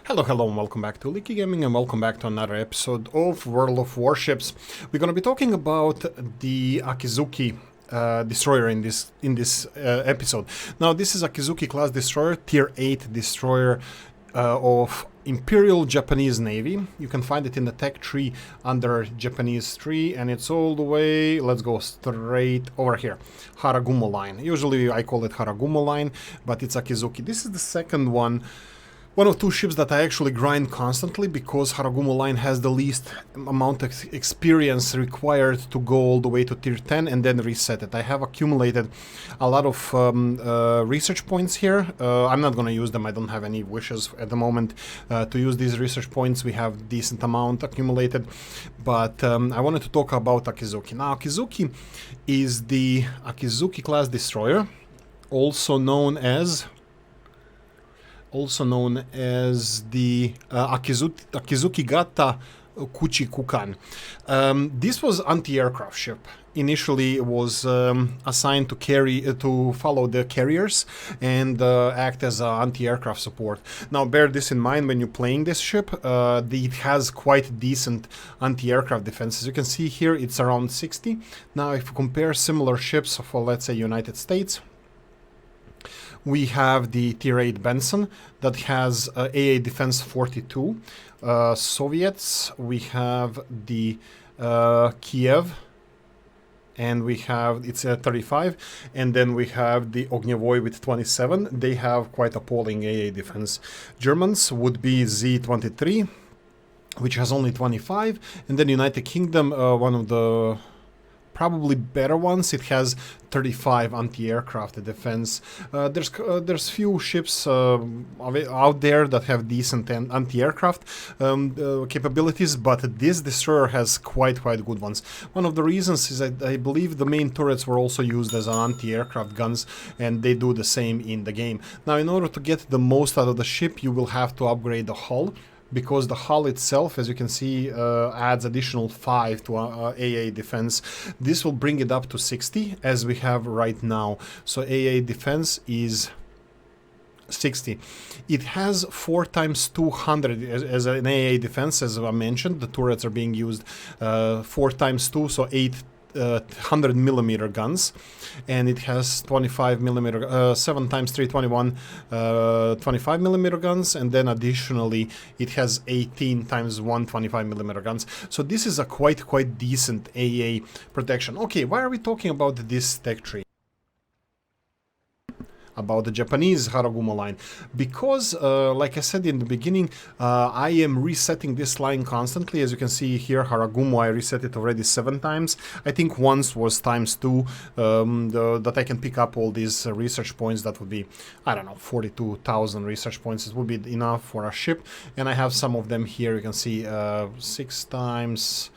Hello, and welcome back to Oolykee Gaming, and welcome back to another episode of World of Warships. We're going to be talking about the Akizuki destroyer in this episode. Now, this is Akizuki class destroyer, tier 8 destroyer of Imperial Japanese Navy. You can find it in the tech tree under Japanese tree, and it's all the way, let's go straight over here, Haragumo line. Usually I call it Haragumo line, but it's Akizuki. This is the second one of two ships that I actually grind constantly, because Haragumo line has the least amount of experience required to go all the way to tier 10 and then reset it. I have accumulated a lot of research points here. I'm not going to use them. I don't have any wishes at the moment to use these research points. We have decent amount accumulated, but I wanted to talk about Akizuki. Now, Akizuki is the Akizuki class destroyer, also known as the Akizuki Gata Kuchi-Kukan. This was anti-aircraft ship. Initially, it was assigned to follow the carriers and act as anti-aircraft support. Now, bear this in mind when you're playing this ship. It has quite decent anti-aircraft defenses. You can see here it's around 60. Now, if you compare similar ships for, let's say, United States, we have the tier 8 Benson that has AA defense 42. Soviets, we have the Kiev, and we have, it's 35, and then we have the Ognyevoy with 27. They have quite appalling AA defense. Germans would be Z-23, which has only 25, and then United Kingdom, one of the probably better ones, it has 35 anti-aircraft defense. There's few ships out there that have decent anti-aircraft capabilities, but this destroyer has quite good ones. One of the reasons is that I believe the main turrets were also used as anti-aircraft guns, and they do the same in the game. Now, in order to get the most out of the ship, you will have to upgrade the hull, because the hull itself, as you can see, adds additional 5 to AA defense. This will bring it up to 60, as we have right now. So AA defense is 60. It has 4 times 200 as an AA defense, as I mentioned. The turrets are being used 4 times 2, so 800 millimeter guns, and it has 25 millimeter 7 times 321 25 millimeter guns, and then additionally it has 18 times 125 millimeter guns. So this is a quite decent AA protection. Okay, why are we talking about this tech tree, about the Japanese Haragumo line? Because, like I said in the beginning, I am resetting this line constantly. As you can see here, Haragumo, I reset it already 7 times. I think once was times 2, that I can pick up all these research points. That would be, I don't know, 42,000 research points. It would be enough for a ship. And I have some of them here. You can see 6 times.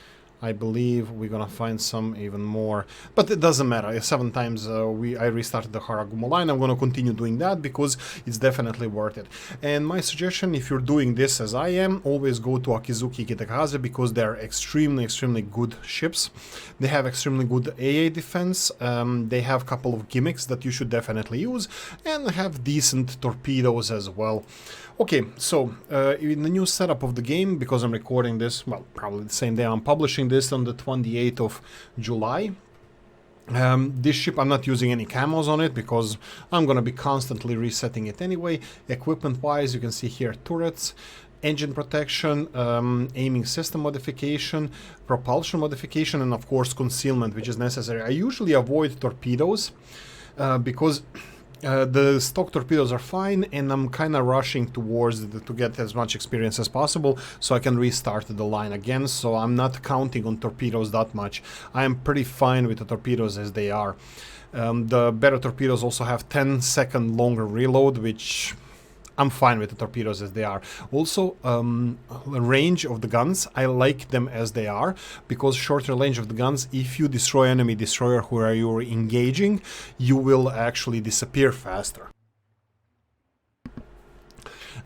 I believe we're gonna find some even more, but it doesn't matter. 7 times I restarted the Haragumo line. I'm gonna continue doing that because it's definitely worth it. And my suggestion, if you're doing this as I am, always go to Akizuki Kitakaze, because they're extremely good ships. They have extremely good AA defense. They have a couple of gimmicks that you should definitely use, and have decent torpedoes as well. Okay, so in the new setup of the game, because I'm recording this, well, probably the same day I'm publishing this on the 28th of July. This ship, I'm not using any camos on it because I'm going to be constantly resetting it anyway. Equipment wise, you can see here turrets, engine protection, aiming system modification, propulsion modification, and of course concealment, which is necessary. I usually avoid torpedoes because the stock torpedoes are fine, and I'm kind of rushing towards to get as much experience as possible so I can restart the line again. So I'm not counting on torpedoes that much. I am pretty fine with the torpedoes as they are. The better torpedoes also have 10-second longer reload, which I'm fine with the torpedoes as they are. Also, the range of the guns, I like them as they are, because shorter range of the guns, if you destroy enemy destroyer who are you engaging, you will actually disappear faster.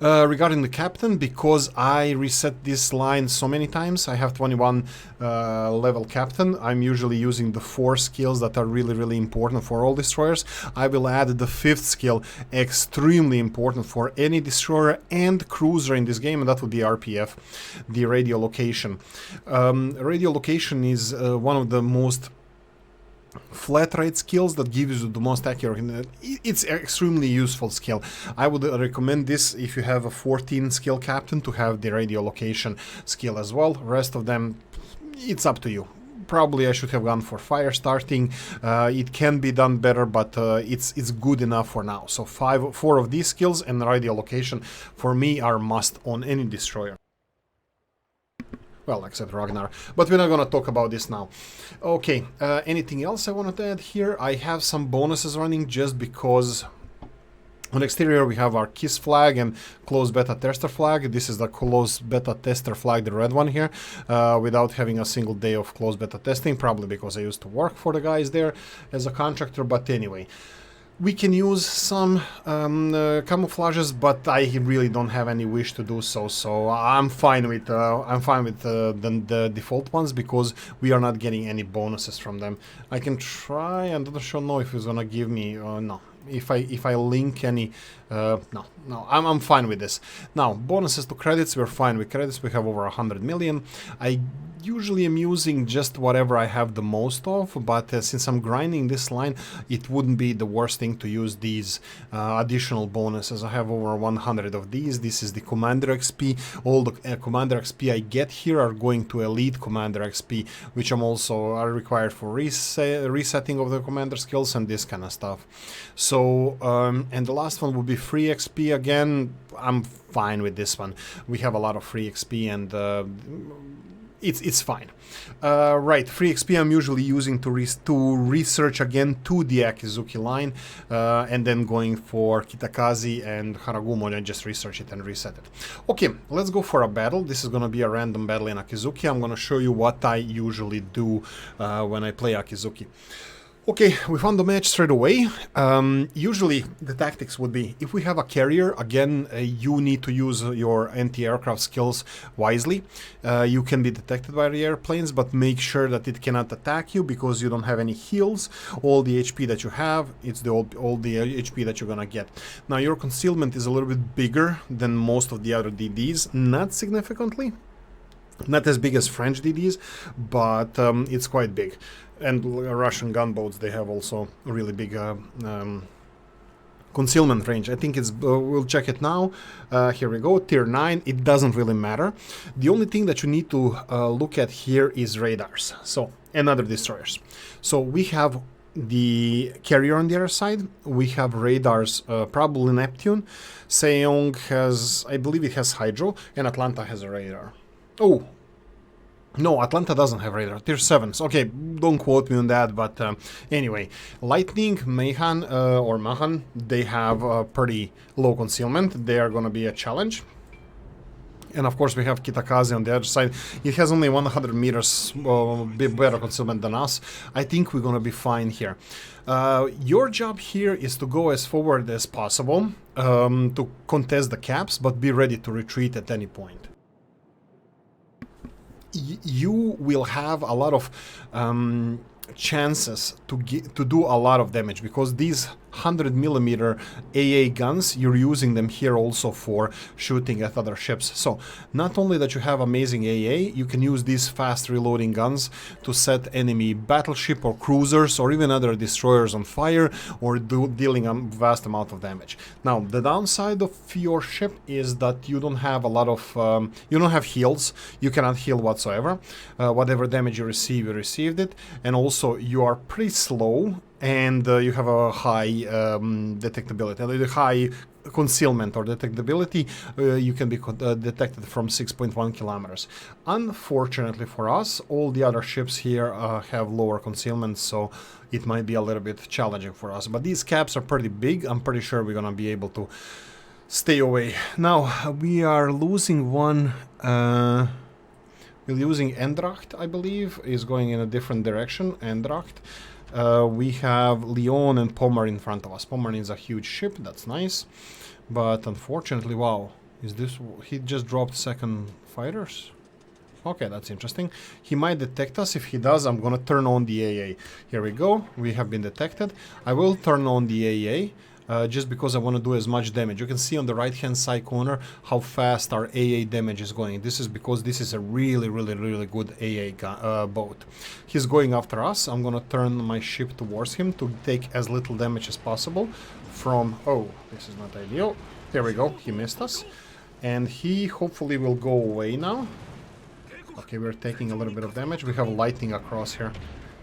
Regarding the captain, because I reset this line so many times, I have 21 level captain. I'm usually using the 4 skills that are really important for all destroyers. I will add the 5th skill, extremely important for any destroyer and cruiser in this game, and that would be RPF, the radio location. Radio location is one of the most flat rate skills that gives you the most accurate. It's extremely useful skill. I would recommend this if you have a 14 skill captain to have the radio location skill as well. Rest of them, it's up to you. Probably I should have gone for fire starting. It can be done better, but it's good enough for now. So 4 of these skills and radio location for me are must on any destroyer. Well, except Ragnar, but we're not gonna talk about this now. Okay, anything else I wanted to add here? I have some bonuses running just because on exterior we have our KISS flag and closed beta tester flag. This is the closed beta tester flag, the red one here, without having a single day of closed beta testing, probably because I used to work for the guys there as a contractor, but anyway. We can use some camouflages, but I really don't have any wish to do so. So I'm fine with the default ones because we are not getting any bonuses from them. I can try. I don't know if it's gonna give me no. If I link any, no, I'm fine with this. Now bonuses to credits, we're fine with credits. We have over 100 million. I usually am using just whatever I have the most of, but since I'm grinding this line, it wouldn't be the worst thing to use these additional bonuses. I have over 100 of these. This is the Commander XP. All the Commander XP I get here are going to Elite Commander XP, which I'm also are required for resetting of the Commander skills and this kind of stuff. So, and the last one will be free XP again. I'm fine with this one. We have a lot of free XP and it's fine. Right, free XP I'm usually using to research again to the Akizuki line, and then going for Kitakaze and Haragumo and just research it and reset it. Okay, let's go for a battle. This is gonna be a random battle in Akizuki. I'm gonna show you what I usually do when I play Akizuki. Okay, we found the match straight away. Usually the tactics would be, if we have a carrier, again, you need to use your anti-aircraft skills wisely. You can be detected by the airplanes, but make sure that it cannot attack you because you don't have any heals. All the HP that you have, it's all the HP that you're gonna get. Now your concealment is a little bit bigger than most of the other DDs, not significantly. Not as big as French DDs, but it's quite big. And Russian gunboats, they have also a really big concealment range. I think it's, we'll check it now. Here we go, tier 9, it doesn't really matter. The only thing that you need to look at here is radars, so, and other destroyers. So we have the carrier on the other side, we have radars, probably Neptune. Seong has, I believe it has Hydro, and Atlanta has a radar. Oh, no, Atlanta doesn't have radar, tier 7s. Okay, don't quote me on that, but anyway. Lightning, Mahan, or Mahan, they have pretty low concealment. They are gonna be a challenge. And of course we have Kitakaze on the other side. It has only 100 meters better concealment than us. I think we're gonna be fine here. Your job here is to go as forward as possible to contest the caps, but be ready to retreat at any point. You will have a lot of chances to do a lot of damage because these 100mm AA guns, you're using them here also for shooting at other ships. So not only that you have amazing AA, you can use these fast reloading guns to set enemy battleship or cruisers or even other destroyers on fire or dealing a vast amount of damage. Now the downside of your ship is that you don't have a lot of you don't have heals. You cannot heal whatsoever. Whatever damage you receive, you received it, and also you are pretty slow. And you have a high detectability, high concealment or detectability. You can be detected from 6.1 kilometers. Unfortunately for us, all the other ships here have lower concealment, so it might be a little bit challenging for us. But these caps are pretty big. I'm pretty sure we're gonna be able to stay away. Now we are losing one. We're using Endracht, I believe, is going in a different direction. Endracht. We have Lyon and Pommern in front of us. Pommern is a huge ship, that's nice. But unfortunately, wow, Is this... He just dropped second fighters? Okay, that's interesting. He might detect us. If he does, I'm gonna turn on the AA. Here we go. We have been detected. I will turn on the AA. Just because I want to do as much damage. You can see on the right hand side corner how fast our AA damage is going. This is because this is a really good AA boat. He's going after us. I'm gonna turn my ship towards him to take as little damage as possible from... Oh, this is not ideal. There we go. He missed us. And he hopefully will go away now. Okay, we're taking a little bit of damage. We have lightning across here.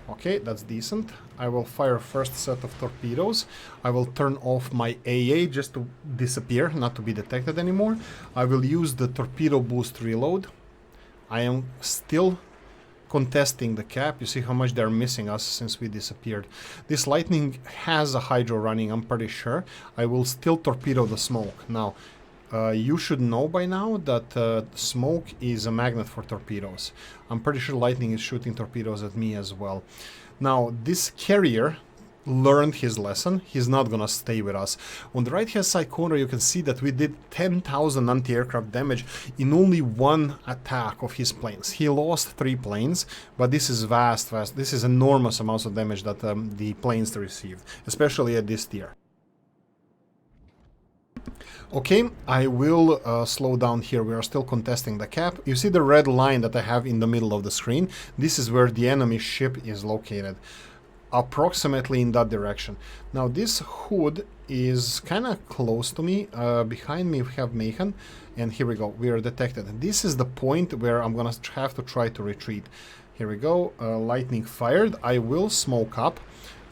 Okay, that's decent. I will fire first set of torpedoes. I will turn off my AA just to disappear, not to be detected anymore. I will use the torpedo boost reload. I am still contesting the cap. You see how much they're missing us since we disappeared. This lightning has a hydro running, I'm pretty sure. I will still torpedo the smoke. Now, you should know by now that smoke is a magnet for torpedoes. I'm pretty sure lightning is shooting torpedoes at me as well. Now, this carrier learned his lesson. He's not gonna stay with us. On the right hand side corner you can see that we did 10,000 anti-aircraft damage in only one attack of his planes. He lost 3 planes, but this is vast. This is enormous amounts of damage that the planes received, especially at this tier. Okay, I will slow down here. We are still contesting the cap. You see the red line that I have in the middle of the screen? This is where the enemy ship is located, approximately in that direction. Now this hood is kind of close to me. Behind me we have Mayhem, and here we go. We are detected. This is the point where I'm gonna have to try to retreat. Here we go. Lightning fired. I will smoke up,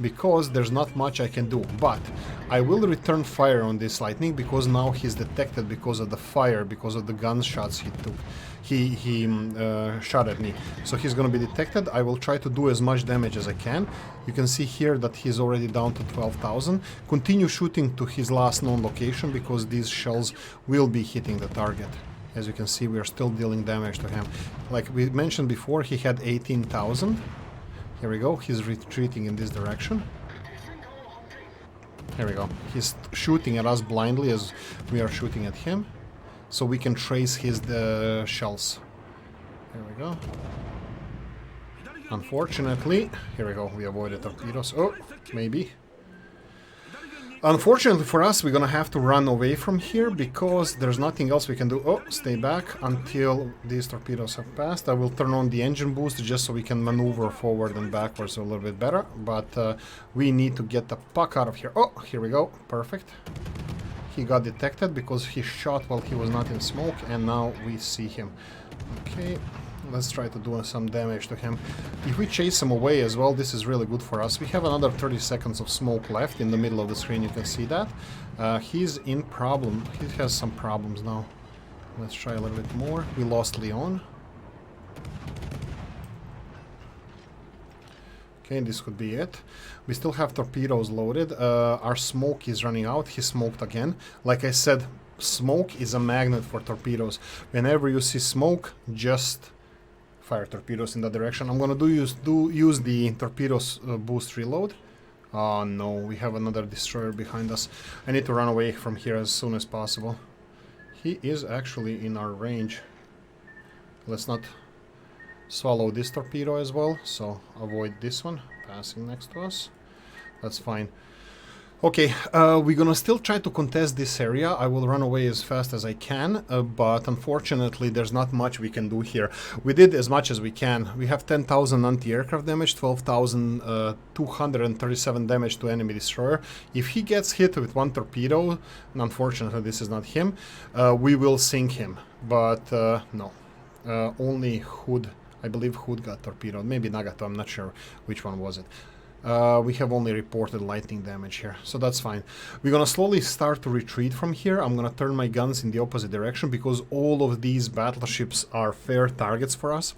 because there's not much I can do, but I will return fire on this lightning because now he's detected because of the fire, because of the gunshots he took. He shot at me, so he's gonna be detected. I will try to do as much damage as I can. You can see here that he's already down to 12,000. Continue shooting to his last known location because these shells will be hitting the target. As you can see, we are still dealing damage to him. Like we mentioned before, he had 18,000. Here we go, he's retreating in this direction. Here we go. He's shooting at us blindly as we are shooting at him. So we can trace his shells. Here we go. Unfortunately, here we go, we avoided torpedoes. Oh, maybe. Unfortunately for us, we're gonna have to run away from here because there's nothing else we can do. Oh, stay back until these torpedoes have passed. I will turn on the engine boost just so we can maneuver forward and backwards a little bit better. But we need to get the puck out of here. Oh, here we go. Perfect. He got detected because he shot while he was not in smoke, and now we see him. Okay. Let's try to do some damage to him. If we chase him away as well, this is really good for us. We have another 30 seconds of smoke left in the middle of the screen, you can see that. He's in problem. He has some problems now. Let's try a little bit more. We lost Leon. Okay, this could be it. We still have torpedoes loaded. Our smoke is running out. He smoked again. Like I said, smoke is a magnet for torpedoes. Whenever you see smoke, just fire torpedoes in that direction. I'm gonna use the torpedoes boost reload. Oh no, we have another destroyer behind us. I need to run away from here as soon as possible. He is actually in our range. Let's not swallow this torpedo as well, so avoid this one passing next to us. That's fine. Okay, we're gonna still try to contest this area. I will run away as fast as I can, but unfortunately there's not much we can do here. We did as much as we can. We have 10,000 anti-aircraft damage, 12,237 damage to enemy destroyer. If he gets hit with one torpedo, and unfortunately this is not him, we will sink him. But no, only Hood, I believe Hood got torpedoed. Maybe Nagato, I'm not sure which one was it. We have only reported lightning damage here, so that's fine. We're gonna slowly start to retreat from here. I'm gonna turn my guns in the opposite direction because all of these battleships are fair targets for us.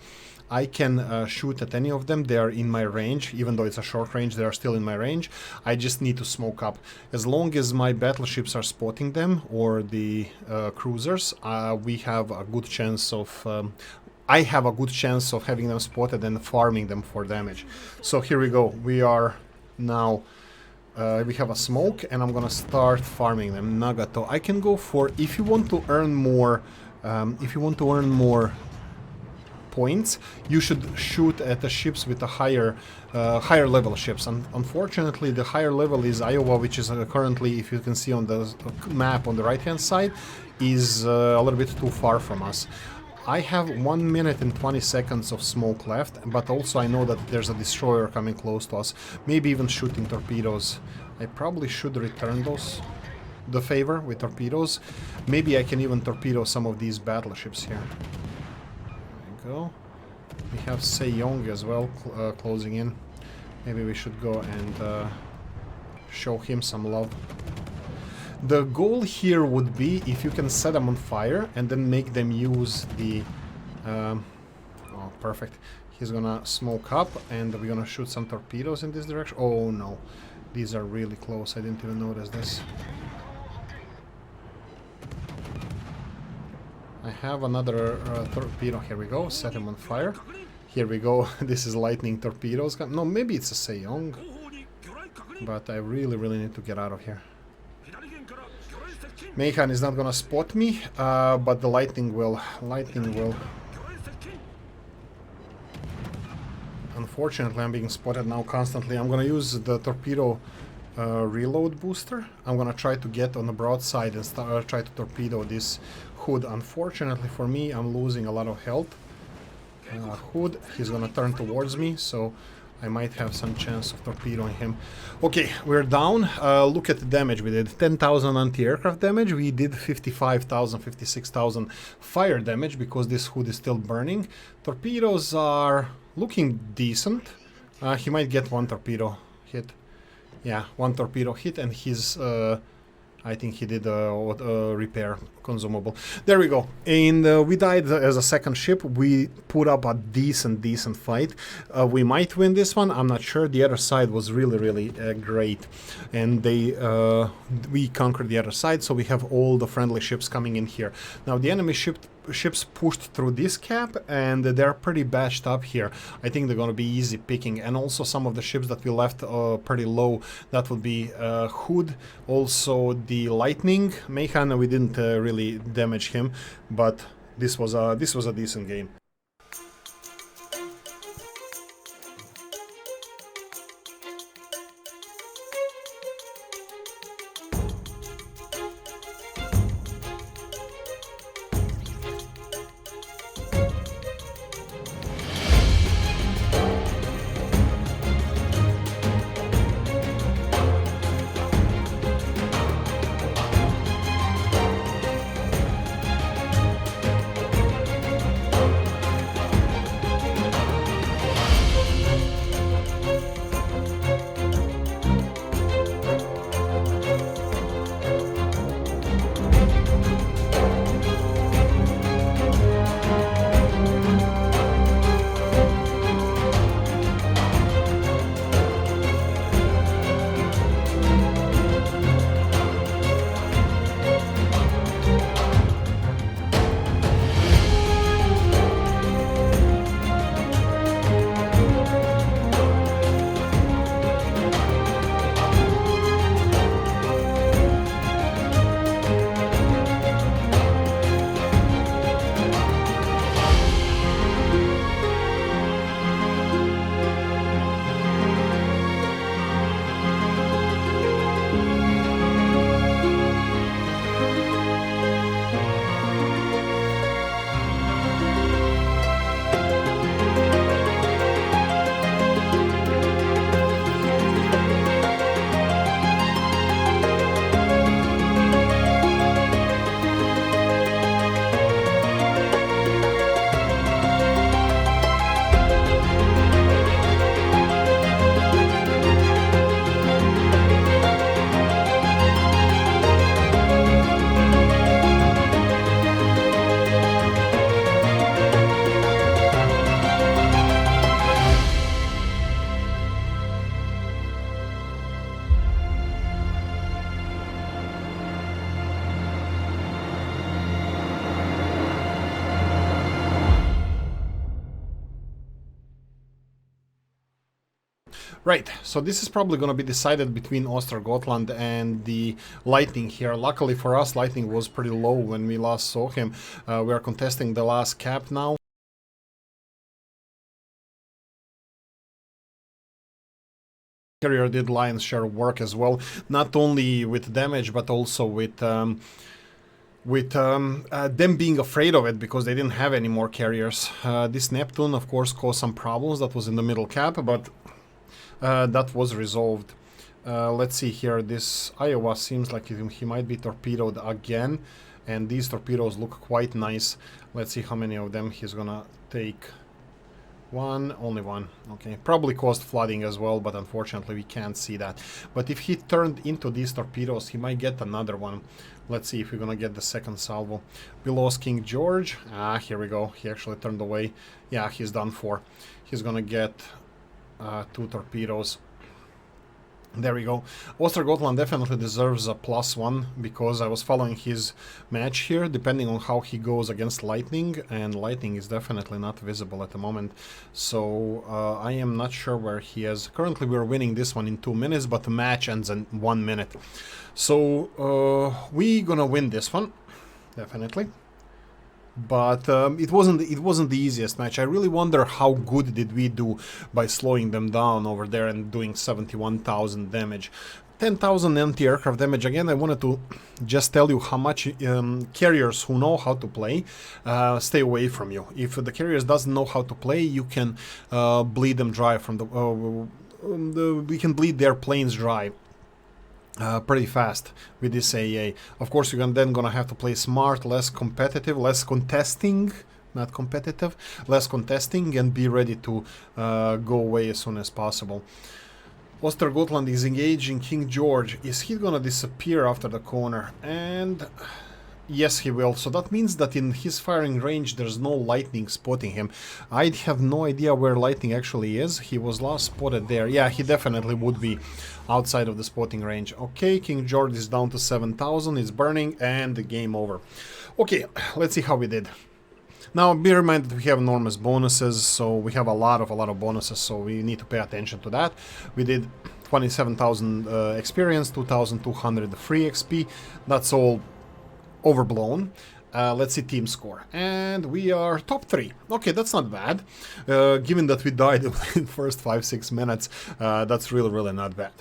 I can shoot at any of them. They are in my range. Even though it's a short range, they are still in my range. I just need to smoke up. As long as my battleships are spotting them, or the cruisers, we have a good chance of... I have a good chance of having them spotted and farming them for damage. So here we go. We are now We have a smoke, and I'm gonna start farming them. Nagato. I can go for, if you want to earn more, points, you should shoot at the ships with the higher level ships. And unfortunately, the higher level is Iowa, which is currently, if you can see on the map on the right hand side, is a little bit too far from us. I have 1 minute and 20 seconds of smoke left, but also I know that there's a destroyer coming close to us, maybe even shooting torpedoes. I probably should return the favor with torpedoes. Maybe I can even torpedo some of these battleships here. There we go. We have Sejong as well closing in. Maybe we should go and show him some love. The goal here would be if you can set them on fire and then make them use the... oh, perfect. He's gonna smoke up and we're gonna shoot some torpedoes in this direction. Oh no, these are really close. I didn't even notice this. I have another torpedo. Here we go. Set him on fire. Here we go. This is lightning torpedoes. No, maybe it's a Sejong. But I really need to get out of here. Meihan is not gonna spot me, but the lightning will. Unfortunately, I'm being spotted now constantly. I'm gonna use the torpedo reload booster. I'm gonna try to get on the broadside and try to torpedo this Hood. Unfortunately for me, I'm losing a lot of health. Hood, he's gonna turn towards me, so I might have some chance of torpedoing him. Okay, we're down. Look at the damage we did. 10,000 anti-aircraft damage. We did 55,000, 56,000 fire damage because this Hood is still burning. Torpedoes are looking decent. He might get one torpedo hit. Yeah, one torpedo hit, and he's... I think he did a repair consumable. There we go. And we died as a second ship. We put up a decent fight. We might win this one. I'm not sure. The other side was really great. And we conquered the other side, so we have all the friendly ships coming in here. Now, the enemy ships pushed through this cap, and they're pretty bashed up here. I think they're going to be easy picking. And also some of the ships that we left pretty low. That would be Hood, also the Lightning. Meihan, we didn't really damage him, but this was a decent game. Right, so this is probably going to be decided between Ostergotland and the Lightning here. Luckily for us, Lightning was pretty low when we last saw him. We are contesting the last cap now. Carrier did lion's share of work as well, not only with damage but also with them being afraid of it because they didn't have any more carriers. This Neptune, of course, caused some problems. That was in the middle cap, but that was resolved. Let's see here. This Iowa seems like he might be torpedoed again, and these torpedoes look quite nice. Let's see how many of them he's gonna take. One, only one. Okay, probably caused flooding as well, but unfortunately we can't see that. But if he turned into these torpedoes, he might get another one. Let's see if we're gonna get the second salvo. We lost King George. Here we go. He actually turned away. Yeah, he's done for. He's gonna get 2 torpedoes. There we go. Ostergotland definitely deserves a +1 because I was following his match here, depending on how he goes against Lightning, and Lightning is definitely not visible at the moment. So I am not sure where he is. Currently we're winning this one in 2 minutes, but the match ends in 1 minute. So we're gonna win this one, definitely. But it wasn't the easiest match. I really wonder how good did we do by slowing them down over there and doing 71,000 damage. 10,000 anti-aircraft damage. Again, I wanted to just tell you how much carriers who know how to play stay away from you. If the carriers doesn't know how to play, you can bleed them dry from we can bleed their planes dry. Pretty fast with this AA. Of course, you're then gonna have to play smart, less competitive, less contesting, not competitive, less contesting, and be ready to go away as soon as possible. Ostergotland is engaging King George. Is he gonna disappear after the corner? And yes, he will. So that means that in his firing range there's no Lightning spotting him. I have no idea where Lightning actually is. He was last spotted there. Yeah, he definitely would be outside of the spotting range. Okay, King George is down to 7,000. It's burning, and the game over. Okay, let's see how we did. Now, bear in mind that we have enormous bonuses, so we have a lot of bonuses, so we need to pay attention to that. We did 27,000 experience, 2,200 free XP. That's all overblown. Let's see team score, and we are top 3. Okay, that's not bad. Given that we died in the first 5-6 minutes, that's really not bad.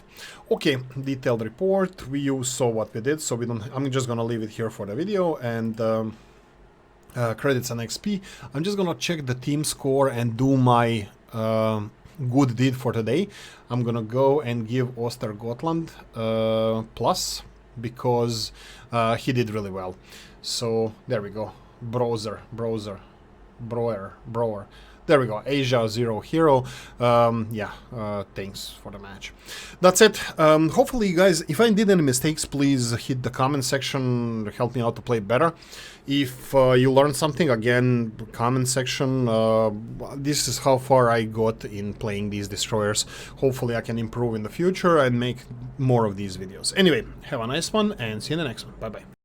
Okay, detailed report. We saw what we did, so we don't. I'm just gonna leave it here for the video, and credits and XP. I'm just gonna check the team score and do my good deed for today. I'm gonna go and give Ostergotland plus, because he did really well. So there we go. Brower. There we go. Asia 0 hero. Thanks for the match. That's it. Hopefully, you guys, if I did any mistakes, please hit the comment section. Help me out to play better. If you learned something, again, comment section. This is how far I got in playing these destroyers. Hopefully, I can improve in the future and make more of these videos. Anyway, have a nice one and see you in the next one. Bye-bye.